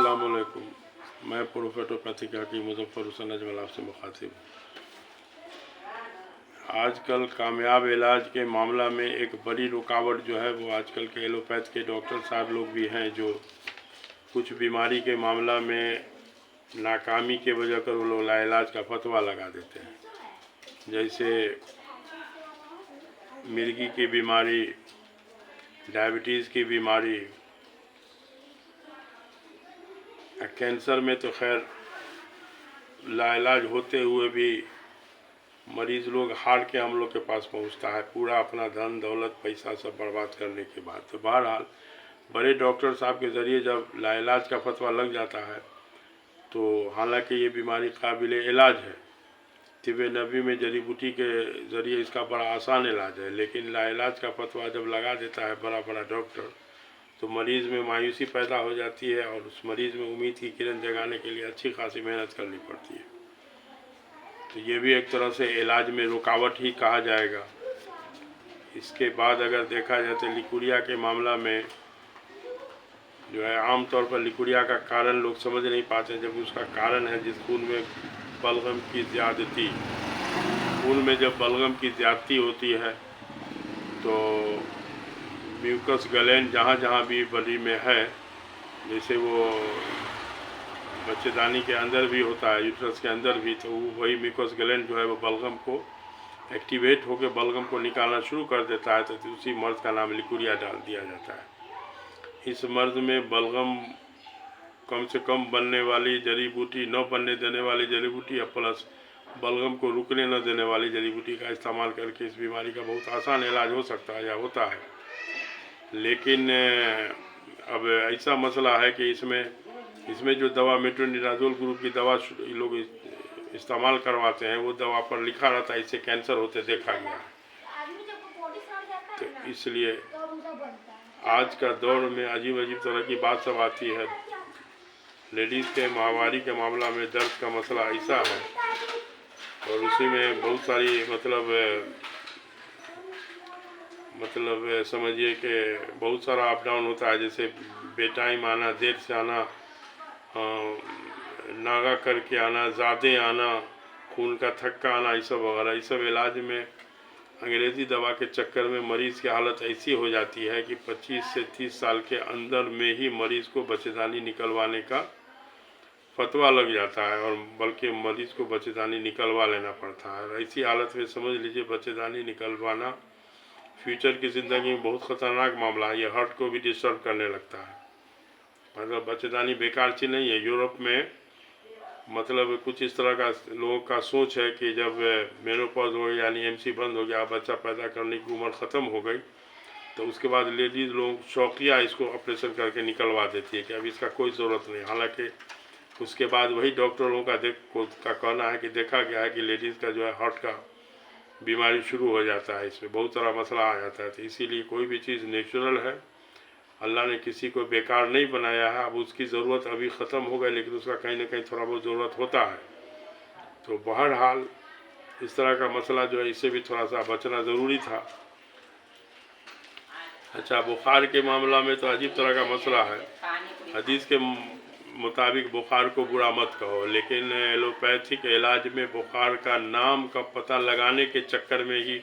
अस्सलाम वालेकुम। मैं प्रोफेटोपैथी का हकीम मुजफ्फर हुसैन अजमल आपसे मुखातिब हूँ। आजकल कामयाब इलाज के मामला में एक बड़ी रुकावट जो है वो आजकल के एलोपैथ के डॉक्टर साहब लोग भी हैं जो कुछ बीमारी के मामला में नाकामी के वजह कर वो लोग लाइलाज का फतवा लगा देते हैं। जैसे मिर्गी की बीमारी, डायबिटीज़ की बीमारी, कैंसर में तो खैर लाइलाज होते हुए भी मरीज़ लोग हार के हम लोग के पास पहुंचता है, पूरा अपना धन दौलत पैसा सब बर्बाद करने के बाद। तो बहरहाल बड़े डॉक्टर साहब के ज़रिए जब लाइलाज का फतवा लग जाता है तो हालांकि ये बीमारी काबिल इलाज है, तिब नबी में जड़ी बूटी के ज़रिए इसका बड़ा आसान इलाज है, लेकिन लाइलाज का फतवा जब लगा देता है बड़ा बड़ा डॉक्टर तो मरीज़ में मायूसी पैदा हो जाती है और उस मरीज़ में उम्मीद की किरण जगाने के लिए अच्छी खासी मेहनत करनी पड़ती है। तो ये भी एक तरह से इलाज में रुकावट ही कहा जाएगा। इसके बाद अगर देखा जाए तो लिकुरिया के मामला में जो है आम तौर पर लिकुरिया का कारण लोग समझ नहीं पाते, जब उसका कारण है जिस खून में बलगम की ज़्यादती, खून में जब बलगम की ज़्यादती होती है तो म्यूकस ग्लैंड जहाँ जहाँ भी बॉडी में है, जैसे वो बच्चेदानी के अंदर भी होता है, यूट्रस के अंदर भी, तो वही म्यूकस ग्लैंड जो है वो बलगम को एक्टिवेट होकर बलगम को निकालना शुरू कर देता है। तो उसी मर्द का नाम लिकुरिया डाल दिया जाता है। इस मर्द में बलगम कम से कम बनने वाली जड़ी बूटी, न बनने देने वाली जड़ी बूटी या प्लस बलगम को रुकने न देने वाली जड़ी बूटी का इस्तेमाल करके इस बीमारी का बहुत आसान इलाज हो सकता है या होता है। लेकिन अब ऐसा मसला है कि इसमें जो दवा मेट्रोनिडाज़ोल ग्रुप की दवा लोग इस्तेमाल करवाते हैं वो दवा पर लिखा रहता है इससे कैंसर होते देखा गया है। तो इसलिए आज का दौर में अजीब अजीब तरह की बात सब आती है। लेडीज़ के माहवारी के मामला में दर्द का मसला ऐसा है और उसी में बहुत सारी मतलब समझिए कि बहुत सारा अप डाउन होता है, जैसे बेटाइम आना, देर से आना, नागा करके आना, ज़्यादा आना, खून का थक्का आना, ये सब वगैरह। ये सब इलाज में अंग्रेज़ी दवा के चक्कर में मरीज़ की हालत ऐसी हो जाती है कि 25 से 30 साल के अंदर में ही मरीज़ को बच्चेदानी निकलवाने का फतवा लग जाता है और बल्कि मरीज़ को बच्चेदानी निकलवा लेना पड़ता है। ऐसी हालत में समझ लीजिए बच्चेदानी निकलवाना फ्यूचर की ज़िंदगी में बहुत ख़तरनाक मामला है। ये हार्ट को भी डिस्टर्ब करने लगता है। मतलब बच्चेदानी बेकार चीज़ नहीं है। यूरोप में मतलब कुछ इस तरह का लोगों का सोच है कि जब मेनोपॉज हो गया, यानी एमसी बंद हो गया, बच्चा पैदा करने की उम्र ख़त्म हो गई, तो उसके बाद लेडीज़ लोग शौकिया इसको ऑपरेशन करके निकलवा देती है कि अब इसका कोई ज़रूरत नहीं। हालांकि उसके बाद वही डॉक्टरों का कहना है कि देखा गया है कि लेडीज़ का जो है हार्ट का बीमारी शुरू हो जाता है, इसमें बहुत सारा मसला आ जाता है। तो इसीलिए कोई भी चीज़ नेचुरल है, अल्लाह ने किसी को बेकार नहीं बनाया है। अब उसकी ज़रूरत अभी ख़त्म हो गई, लेकिन उसका कहीं ना कहीं थोड़ा बहुत ज़रूरत होता है। तो बहरहाल इस तरह का मसला जो है इससे भी थोड़ा सा बचना ज़रूरी था। अच्छा, बुखार के मामला में तो अजीब तरह का मसला है। हदीस के मुताबिक बुखार को बुरा मत कहो, लेकिन एलोपैथिक इलाज में बुखार का नाम का पता लगाने के चक्कर में ही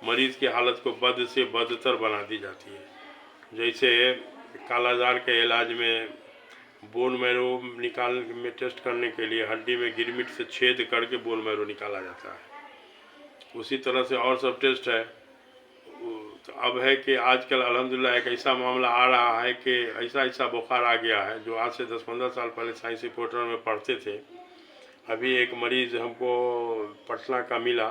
मरीज़ की हालत को बद से बदतर बना दी जाती है। जैसे कालाजार के इलाज में बोन मैरो निकालने में टेस्ट करने के लिए हड्डी में गिरमिट से छेद करके बोन मैरो निकाला जाता है। उसी तरह से और सब टेस्ट है। तो अब है कि आजकल अल्हम्दुलिल्लाह एक ऐसा मामला आ रहा है कि ऐसा बुखार आ गया है जो आज से 10-15 साल पहले साइंस रिपोर्टर में पढ़ते थे। अभी एक मरीज़ हमको पटना का मिला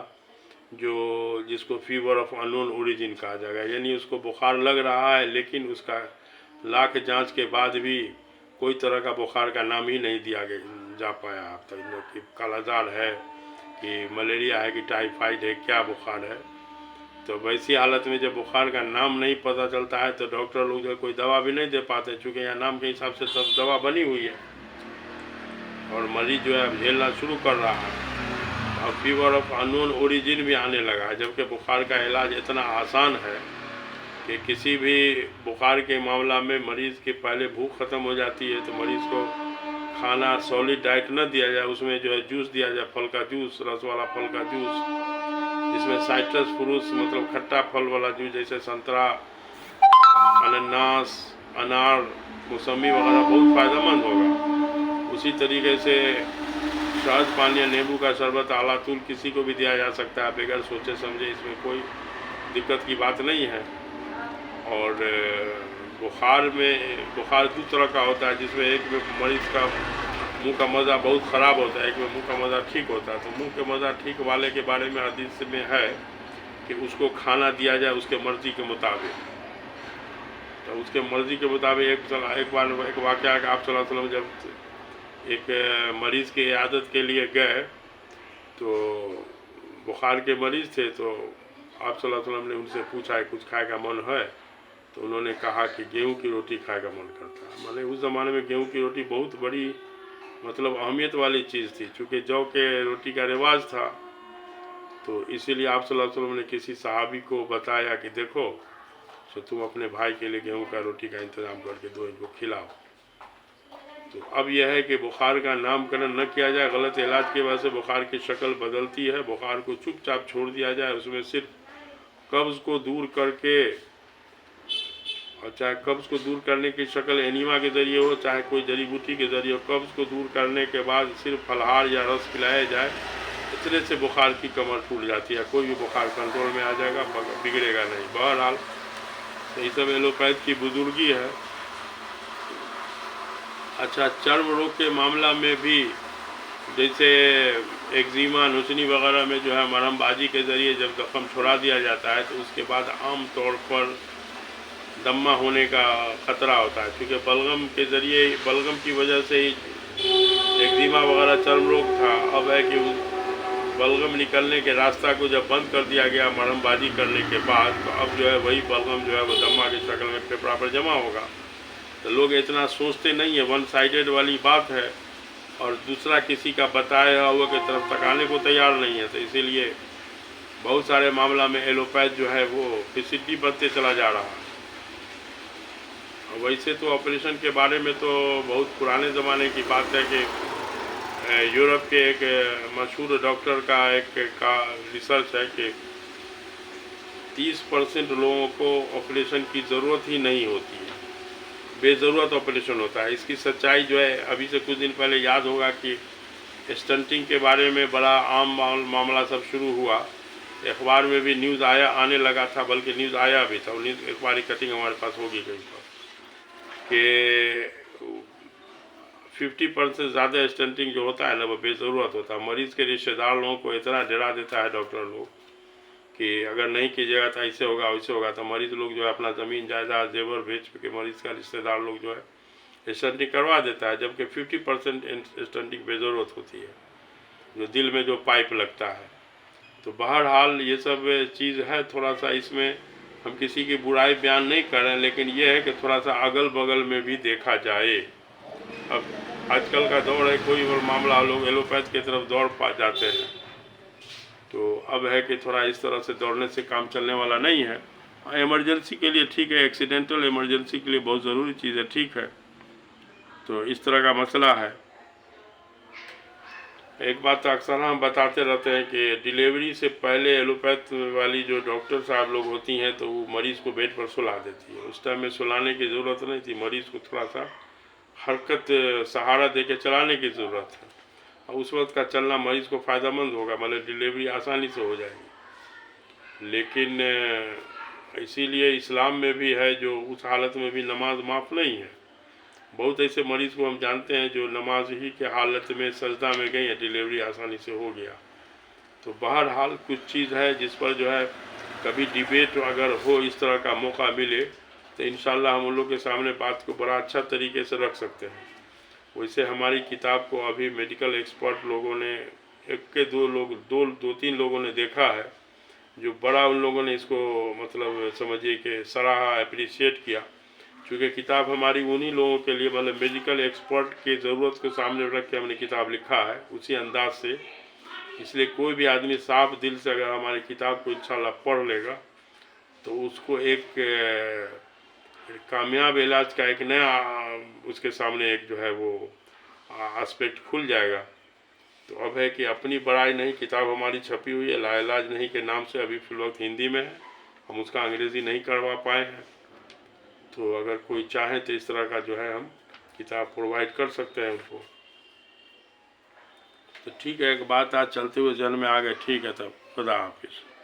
जिसको फीवर ऑफ अननोन ओरिजिन कहा जाएगा, यानी उसको बुखार लग रहा है लेकिन उसका लाख जांच के बाद भी कोई तरह का बुखार का नाम ही नहीं दिया जा पाया अब तक कि कालाजार है कि मलेरिया है कि टाइफाइड है, क्या बुखार है। तो वैसी हालत में जब बुखार का नाम नहीं पता चलता है तो डॉक्टर लोग जो कोई दवा भी नहीं दे पाते, चूँकि यहाँ नाम के हिसाब से सब दवा बनी हुई है और मरीज जो है अब झेलना शुरू कर रहा है। और फीवर ऑफ अननोन ओरिजिन भी आने लगा है, जबकि बुखार का इलाज इतना आसान है कि किसी भी बुखार के मामला में मरीज़ की पहले भूख ख़त्म हो जाती है तो मरीज़ को खाना सॉलिड डाइट न दिया जाए, उसमें जो है जूस दिया जाए, फल का जूस, रस वाला फल का जूस, जिसमें साइट्रस फ्रूट्स मतलब खट्टा फल वाला जूस जैसे संतरा, अनानास, अनार, मौसमी वगैरह बहुत फ़ायदेमंद होगा। उसी तरीके से शहद पानी या नींबू का शरबत, आला तूल किसी को भी दिया जा सकता है बगैर सोचे समझे, इसमें कोई दिक्कत की बात नहीं है। और बुखार दो तरह का होता है, जिसमें एक में मरीज़ का मुंह का मज़ा बहुत ख़राब होता है, एक में मुंह का मज़ा ठीक होता है। तो मुंह के मज़ा ठीक वाले के बारे में हदीस में है कि उसको खाना दिया जाए उसके मर्ज़ी के मुताबिक। तो उसके मर्ज़ी के मुताबिक एक बार एक वाक़या है कि आप सल्लल्लाहु अलैहि वसल्लम जब एक मरीज़ की इयादत के लिए गए, तो बुखार के मरीज़ थे, तो आप सल्लल्लाहु अलैहि वसल्लम ने उनसे पूछा कुछ खाए का मन है, तो उन्होंने कहा कि गेहूं की रोटी खाए का मन करता है। माने उस ज़माने में गेहूं की रोटी बहुत बड़ी मतलब अहमियत वाली चीज़ थी, चूँकि जौ के रोटी का रिवाज था। तो इसीलिए आप सल्लल्लाहु अलैहि वसल्लम ने किसी सहाबी को बताया कि देखो, तो तुम अपने भाई के लिए गेहूं का रोटी का इंतज़ाम करके दो, इनको खिलाओ। तो अब यह है कि बुखार का नामकरण न किया जाए, गलत इलाज की वजह से बुखार की शक्ल बदलती है। बुखार को चुपचाप छोड़ दिया जाए, उसमें सिर्फ कब्ज़ को दूर करके, और चाहे कब्ज़ को दूर करने की शक्ल एनीमा के ज़रिए हो, चाहे कोई जड़ी बूटी के ज़रिए हो, कब्ज़ को दूर करने के बाद सिर्फ फलहार या रस पिलाया जाए, इतने से बुखार की कमर टूट जाती है। कोई भी बुखार कंट्रोल में आ जाएगा, बिगड़ेगा नहीं। बहरहाल तो ये सब एलोपैथ की बुजुर्गी है। अच्छा, चर्म रोग के मामला में भी जैसे एक्जिमा, नुचनी वगैरह में जो है मरहमबाजी के ज़रिए जब जख्म छुड़ा दिया जाता है, तो उसके बाद आम तौर पर दम्मा होने का ख़तरा होता है, क्योंकि बलगम के ज़रिए, बलगम की वजह से ही एक्जिमा वगैरह चर्म रोग था। अब है कि बलगम निकलने के रास्ता को जब बंद कर दिया गया मरहमबाजी करने के बाद, तो अब जो है वही बलगम जो है वो दम्मा की शक्ल में फेफड़ा पर जमा होगा। तो लोग इतना सोचते नहीं है, वन साइडेड वाली बात है, और दूसरा किसी का बताया हुआ की तरफ तकाने को तैयार नहीं है। तो इसीलिए बहुत सारे मामला में एलोपैथ जो है वो फिसिडिटी बनते चला जा रहा है। वैसे तो ऑपरेशन के बारे में तो बहुत पुराने ज़माने की बात है कि यूरोप के एक मशहूर डॉक्टर का रिसर्च है कि 30% लोगों को ऑपरेशन की ज़रूरत ही नहीं होती है, बेज़रूरत ऑपरेशन होता है। इसकी सच्चाई जो है, अभी से कुछ दिन पहले याद होगा कि स्टंटिंग के बारे में बड़ा आम मामला सब शुरू हुआ, अखबार में भी न्यूज़ आने लगा था, बल्कि न्यूज़ आया भी था। न्यूज़ एक बार कटिंग हमारे पास होगी कहीं पर कि 50% ज़्यादा स्टंटिंग जो होता है ना, वो बेज़रूरत होता है। मरीज़ के रिश्तेदार लोगों को इतना डरा देता है डॉक्टर लोग कि अगर नहीं कीजिएगा तो ऐसे होगा वैसे होगा। तो मरीज़ लोग जो है अपना ज़मीन जायदाद जेवर बेच के मरीज़ का रिश्तेदार लोग जो है स्टंटिंग करवा देता है, जबकि 50% स्टंटिंग बेज़रूरत होती है, जो दिल में जो पाइप लगता है। तो बहरहाल ये सब चीज़ है, थोड़ा सा इसमें हम किसी की बुराई बयान नहीं कर रहे हैं, लेकिन ये है कि थोड़ा सा अगल बगल में भी देखा जाए। अब आजकल का दौर है, कोई और मामला लोग एलोपैथ की तरफ दौड़ पा जाते हैं। तो अब है कि थोड़ा इस तरह से दौड़ने से काम चलने वाला नहीं है। इमरजेंसी के लिए ठीक है, एक्सीडेंटल इमरजेंसी के लिए बहुत ज़रूरी चीज़ है, ठीक है। तो इस तरह का मसला है। एक बात तो अक्सर हम बताते रहते हैं कि डिलीवरी से पहले एलोपैथ वाली जो डॉक्टर साहब लोग होती हैं, तो वो मरीज़ को बेड पर सुला देती है। उस टाइम में सुलाने की ज़रूरत नहीं थी, मरीज़ को थोड़ा सा हरकत, सहारा दे के चलाने की ज़रूरत है, और उस वक्त का चलना मरीज़ को फ़ायदेमंद होगा, मतलब डिलीवरी आसानी से हो जाएगी। लेकिन इसीलिए इस्लाम में भी है जो उस हालत में भी नमाज माफ़ नहीं है। बहुत ऐसे मरीज़ को हम जानते हैं जो नमाज ही के हालत में सजदा में गए हैं, डिलीवरी आसानी से हो गया। तो बहरहाल कुछ चीज़ है जिस पर जो है कभी डिबेट अगर हो, इस तरह का मौका मिले, तो इंशाल्लाह हम उन लोग के सामने बात को बड़ा अच्छा तरीके से रख सकते हैं। वैसे हमारी किताब को अभी मेडिकल एक्सपर्ट लोगों ने, एक के दो तीन लोगों ने देखा है, जो बड़ा उन लोगों ने इसको मतलब समझिए कि सराहा, अप्रिशिएट किया। क्योंकि किताब हमारी उन्हीं लोगों के लिए, मतलब मेडिकल एक्सपर्ट की ज़रूरत को सामने रख के हमने किताब लिखा है उसी अंदाज से। इसलिए कोई भी आदमी साफ दिल से अगर हमारी किताब को इंशाल्लाह पढ़ लेगा, तो उसको एक कामयाब इलाज का एक नया उसके सामने एक जो है वो एस्पेक्ट खुल जाएगा। तो अब है कि अपनी बड़ाई नहीं, किताब हमारी छपी हुई है लाइलाज नहीं के नाम से, अभी फिल वक्त हिंदी में है, हम उसका अंग्रेज़ी नहीं करवा पाए हैं। तो अगर कोई चाहे तो इस तरह का जो है हम किताब प्रोवाइड कर सकते हैं उनको। तो ठीक है, एक बात आज चलते हुए जन्म में आ गए, ठीक है, तब खुदा हाफिज़।